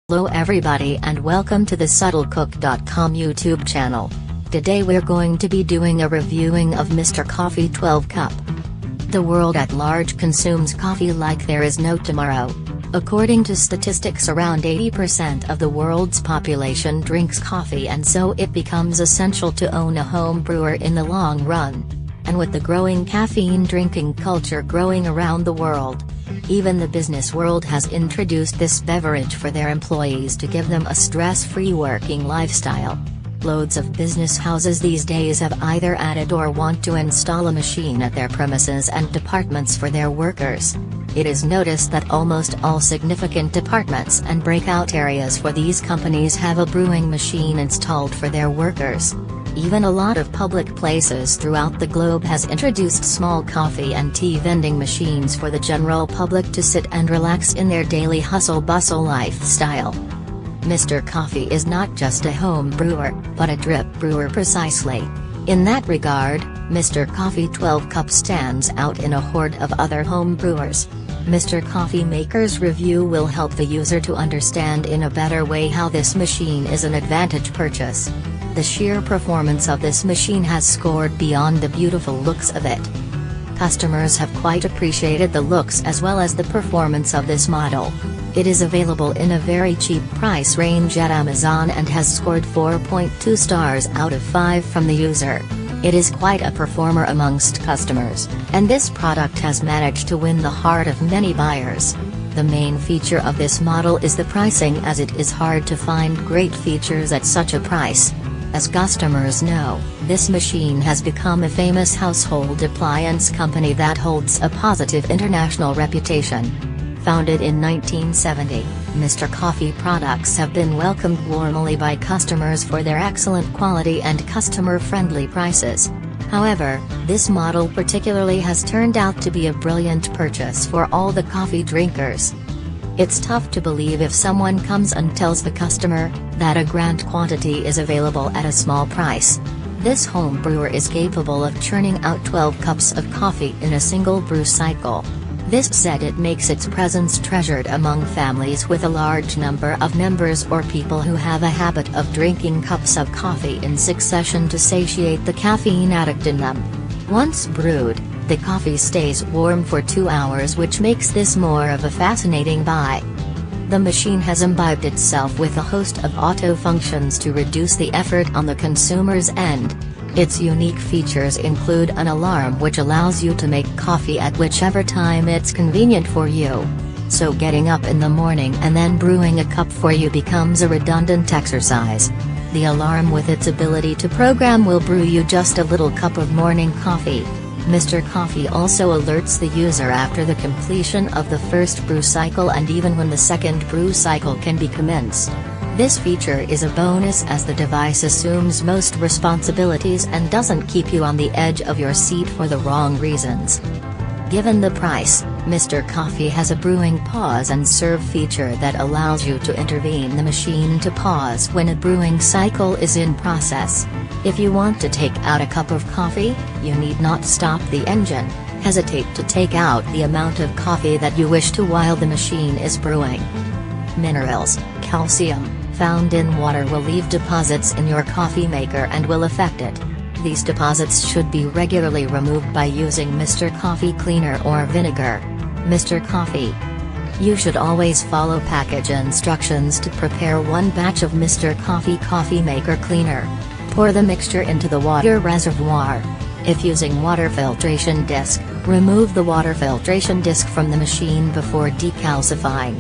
Hello everybody and welcome to the subtlecook.com YouTube channel. Today we're going to be doing a reviewing of Mr. Coffee 12 Cup. The world at large consumes coffee like there is no tomorrow. According to statistics, around 80% of the world's population drinks coffee, and so it becomes essential to own a home brewer in the long run. And with the growing caffeine drinking culture growing around the world, even the business world has introduced this beverage for their employees to give them a stress-free working lifestyle. Loads of business houses these days have either added or want to install a machine at their premises and departments for their workers. It is noticed that almost all significant departments and breakout areas for these companies have a brewing machine installed for their workers. Even a lot of public places throughout the globe has introduced small coffee and tea vending machines for the general public to sit and relax in their daily hustle-bustle lifestyle. Mr. Coffee is not just a home brewer, but a drip brewer precisely. In that regard, Mr. Coffee 12 Cup stands out in a horde of other home brewers. Mr. Coffee Maker's review will help the user to understand in a better way how this machine is an advantage purchase. The sheer performance of this machine has scored beyond the beautiful looks of it. Customers have quite appreciated the looks as well as the performance of this model. It is available in a very cheap price range at Amazon and has scored 4.2 stars out of 5 from the user. It is quite a performer amongst customers, and this product has managed to win the heart of many buyers. The main feature of this model is the pricing, as it is hard to find great features at such a price. As customers know, this machine has become a famous household appliance company that holds a positive international reputation. Founded in 1970, Mr. Coffee products have been welcomed warmly by customers for their excellent quality and customer-friendly prices. However, this model particularly has turned out to be a brilliant purchase for all the coffee drinkers. It's tough to believe if someone comes and tells the customer that a grand quantity is available at a small price. This home brewer is capable of churning out 12 cups of coffee in a single brew cycle. This said, it makes its presence treasured among families with a large number of members or people who have a habit of drinking cups of coffee in succession to satiate the caffeine addict in them. Once brewed, the coffee stays warm for 2 hours, which makes this more of a fascinating buy. The machine has imbibed itself with a host of auto functions to reduce the effort on the consumer's end. Its unique features include an alarm which allows you to make coffee at whichever time it's convenient for you. So getting up in the morning and then brewing a cup for you becomes a redundant exercise. The alarm, with its ability to program, will brew you just a little cup of morning coffee. Mr. Coffee also alerts the user after the completion of the first brew cycle and even when the second brew cycle can be commenced. This feature is a bonus, as the device assumes most responsibilities and doesn't keep you on the edge of your seat for the wrong reasons. Given the price, Mr. Coffee has a brewing pause and serve feature that allows you to intervene the machine to pause when a brewing cycle is in process. If you want to take out a cup of coffee, you need not stop the engine, hesitate to take out the amount of coffee that you wish to while the machine is brewing. Minerals, calcium, found in water will leave deposits in your coffee maker and will affect it. These deposits should be regularly removed by using Mr. Coffee cleaner or vinegar. Mr. Coffee. You should always follow package instructions to prepare one batch of Mr. Coffee coffee maker cleaner. Pour the mixture into the water reservoir. If using water filtration disc, remove the water filtration disc from the machine before decalcifying.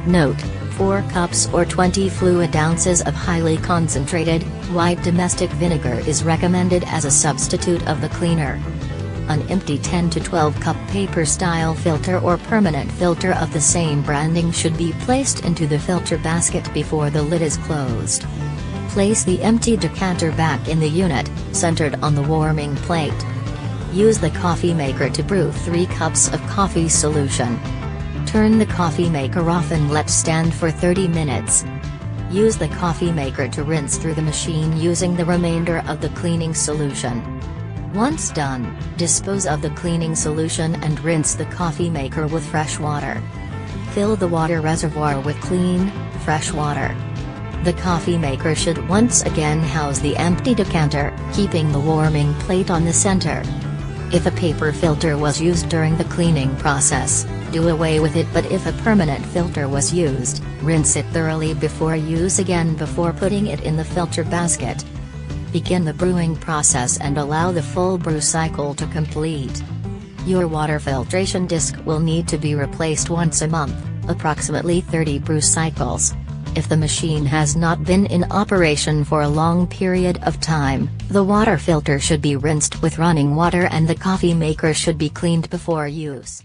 Note: 4 cups or 20 fluid ounces of highly concentrated, white domestic vinegar is recommended as a substitute of the cleaner. An empty 10 to 12 cup paper-style filter or permanent filter of the same branding should be placed into the filter basket before the lid is closed. Place the empty decanter back in the unit, centered on the warming plate. Use the coffee maker to brew 3 cups of coffee solution. Turn the coffee maker off and let stand for 30 minutes. Use the coffee maker to rinse through the machine using the remainder of the cleaning solution. Once done, dispose of the cleaning solution and rinse the coffee maker with fresh water. Fill the water reservoir with clean, fresh water. The coffee maker should once again house the empty decanter, keeping the warming plate on the center. If a paper filter was used during the cleaning process, do away with it, but if a permanent filter was used, rinse it thoroughly before use again before putting it in the filter basket. Begin the brewing process and allow the full brew cycle to complete. Your water filtration disc will need to be replaced once a month, approximately 30 brew cycles. If the machine has not been in operation for a long period of time, the water filter should be rinsed with running water and the coffee maker should be cleaned before use.